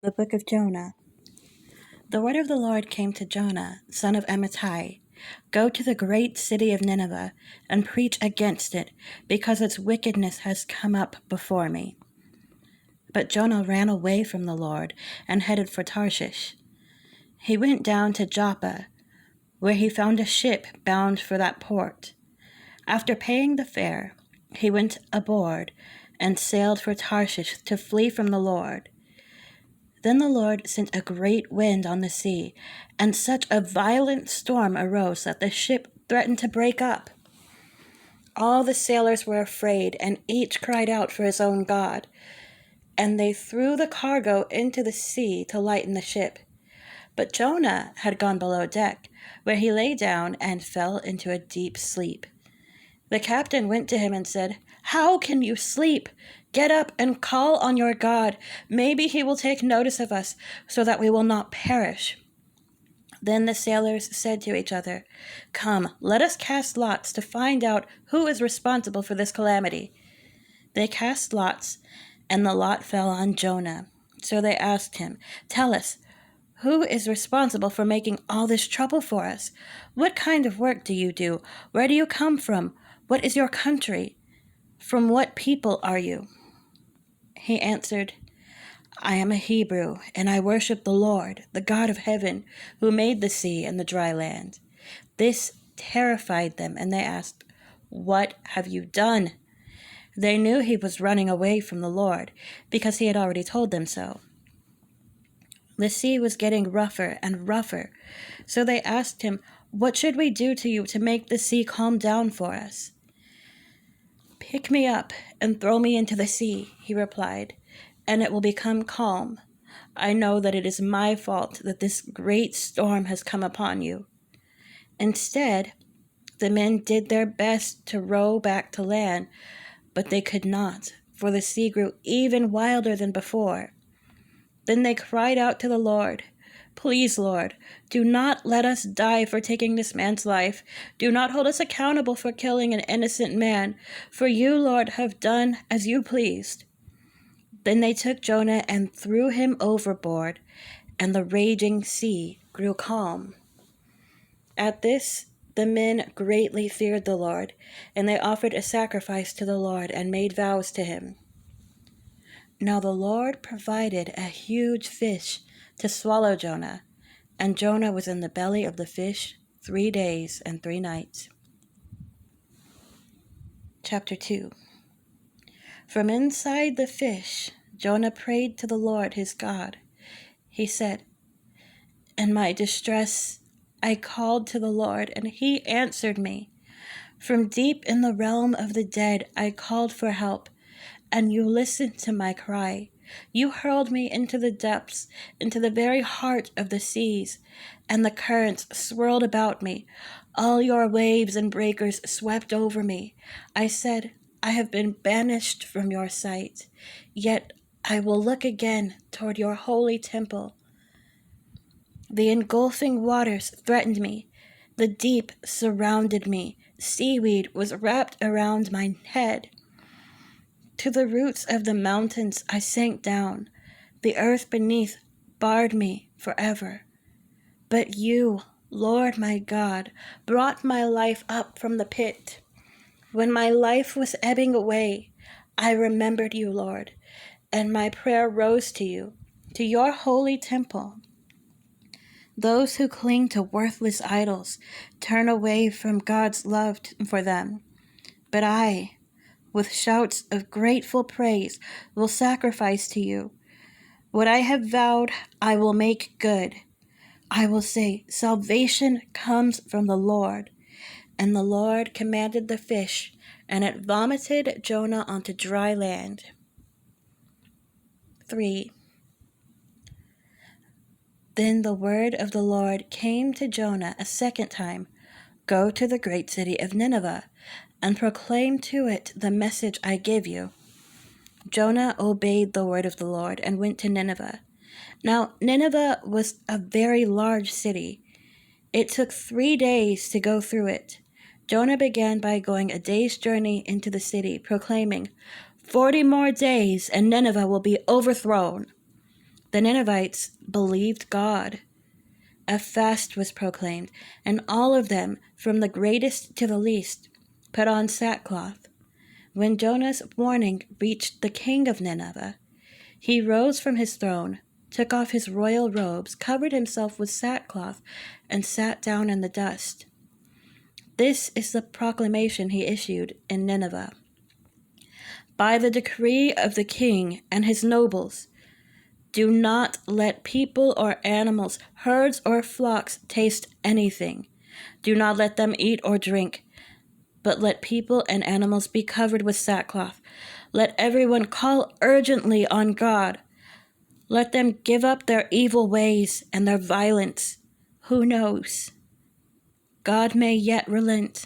The Book of Jonah. The word of the Lord came to Jonah, son of Amittai. Go to the great city of Nineveh and preach against it, because its wickedness has come up before me. But Jonah ran away from the Lord and headed for Tarshish. He went down to Joppa, where he found a ship bound for that port. After paying the fare, he went aboard and sailed for Tarshish to flee from the Lord. Then the Lord sent a great wind on the sea, and such a violent storm arose that the ship threatened to break up. All the sailors were afraid, and each cried out for his own god. And they threw the cargo into the sea to lighten the ship. But Jonah had gone below deck, where he lay down and fell into a deep sleep. The captain went to him and said, "How can you sleep? Get up and call on your God. Maybe he will take notice of us, so that we will not perish." Then the sailors said to each other, "Come, let us cast lots to find out who is responsible for this calamity." They cast lots, and the lot fell on Jonah. So they asked him, "Tell us, who is responsible for making all this trouble for us? What kind of work do you do? Where do you come from? What is your country? From what people are you?" He answered, "I am a Hebrew, and I worship the Lord, the God of heaven, who made the sea and the dry land." This terrified them, and they asked, "What have you done?" They knew he was running away from the Lord, because he had already told them so. The sea was getting rougher and rougher, so they asked him, "What should we do to you to make the sea calm down for us?" "Pick me up and throw me into the sea," he replied, "and it will become calm. I know that it is my fault that this great storm has come upon you." Instead, the men did their best to row back to land, but they could not, for the sea grew even wilder than before. Then they cried out to the Lord, "Please, Lord, do not let us die for taking this man's life. Do not hold us accountable for killing an innocent man, for you, Lord, have done as you pleased." Then they took Jonah and threw him overboard, and the raging sea grew calm. At this, the men greatly feared the Lord, and they offered a sacrifice to the Lord and made vows to him. Now the Lord provided a huge fish to swallow Jonah, and Jonah was in the belly of the fish 3 days and 3 nights. Chapter 2. From inside the fish, Jonah prayed to the Lord his God. He said, "In my distress, I called to the Lord, and he answered me. From deep in the realm of the dead, I called for help, and you listened to my cry. You hurled me into the depths, into the very heart of the seas, and the currents swirled about me. All your waves and breakers swept over me. I said, I have been banished from your sight, yet I will look again toward your holy temple. The engulfing waters threatened me. The deep surrounded me. Seaweed was wrapped around my head. To the roots of the mountains I sank down. The earth beneath barred me forever. But you, Lord my God, brought my life up from the pit. When my life was ebbing away, I remembered you, Lord, and my prayer rose to you, to your holy temple. Those who cling to worthless idols turn away from God's love for them. But I, with shouts of grateful praise, will sacrifice to you. What I have vowed, I will make good. I will say, salvation comes from the Lord. And the Lord commanded the fish, and it vomited Jonah onto dry land. 3. Then the word of the Lord came to Jonah a second time. Go to the great city of Nineveh, and proclaim to it the message I give you. Jonah obeyed the word of the Lord and went to Nineveh. Now Nineveh was a very large city. It took 3 days to go through it. Jonah began by going a day's journey into the city, proclaiming, 40 more days and Nineveh will be overthrown. The Ninevites believed God. A fast was proclaimed, and all of them, from the greatest to the least, put on sackcloth. When Jonah's warning reached the king of Nineveh, he rose from his throne, took off his royal robes, covered himself with sackcloth, and sat down in the dust. This is the proclamation he issued in Nineveh. By the decree of the king and his nobles, do not let people or animals, herds or flocks taste anything. Do not let them eat or drink, but let people and animals be covered with sackcloth. Let everyone call urgently on God. Let them give up their evil ways and their violence. Who knows? God may yet relent,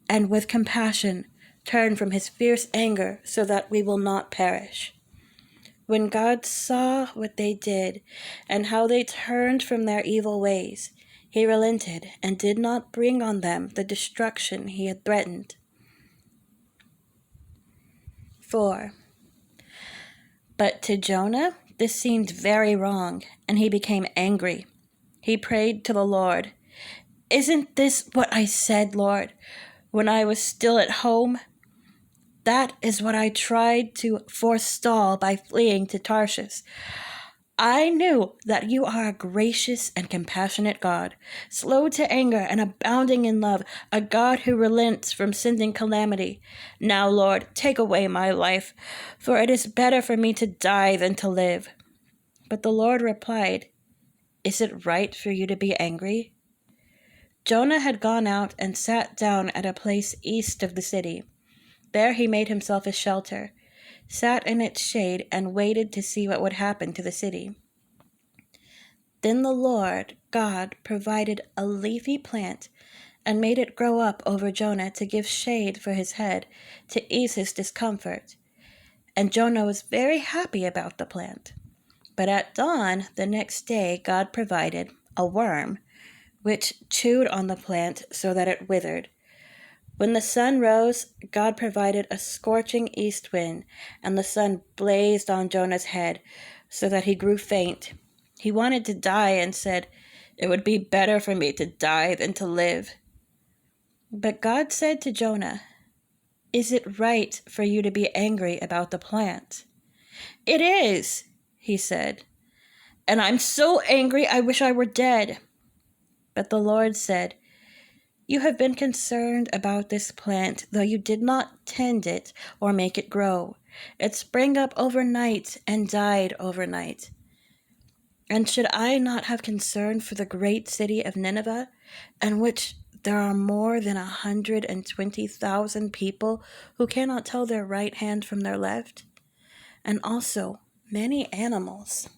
and with compassion turn from his fierce anger so that we will not perish. When God saw what they did and how they turned from their evil ways, he relented and did not bring on them the destruction he had threatened. 4. But to Jonah this seemed very wrong, and he became angry. He prayed to the Lord, "Isn't this what I said, Lord, when I was still at home? That is what I tried to forestall by fleeing to Tarshish. I knew that you are a gracious and compassionate God, slow to anger and abounding in love, a God who relents from sending calamity. Now, Lord, take away my life, for it is better for me to die than to live." But the Lord replied, "Is it right for you to be angry?" Jonah had gone out and sat down at a place east of the city. There he made himself a shelter, sat in its shade, and waited to see what would happen to the city. Then the Lord God provided a leafy plant and made it grow up over Jonah to give shade for his head, to ease his discomfort. And Jonah was very happy about the plant. But at dawn the next day God provided a worm, which chewed on the plant so that it withered. When the sun rose, God provided a scorching east wind, and the sun blazed on Jonah's head so that he grew faint. He wanted to die and said, "It would be better for me to die than to live." But God said to Jonah, "Is it right for you to be angry about the plant?" "It is," he said, "and I'm so angry I wish I were dead." But the Lord said, "You have been concerned about this plant, though you did not tend it or make it grow. It sprang up overnight and died overnight. And should I not have concern for the great city of Nineveh, in which there are more than 120,000 people who cannot tell their right hand from their left, and also many animals?"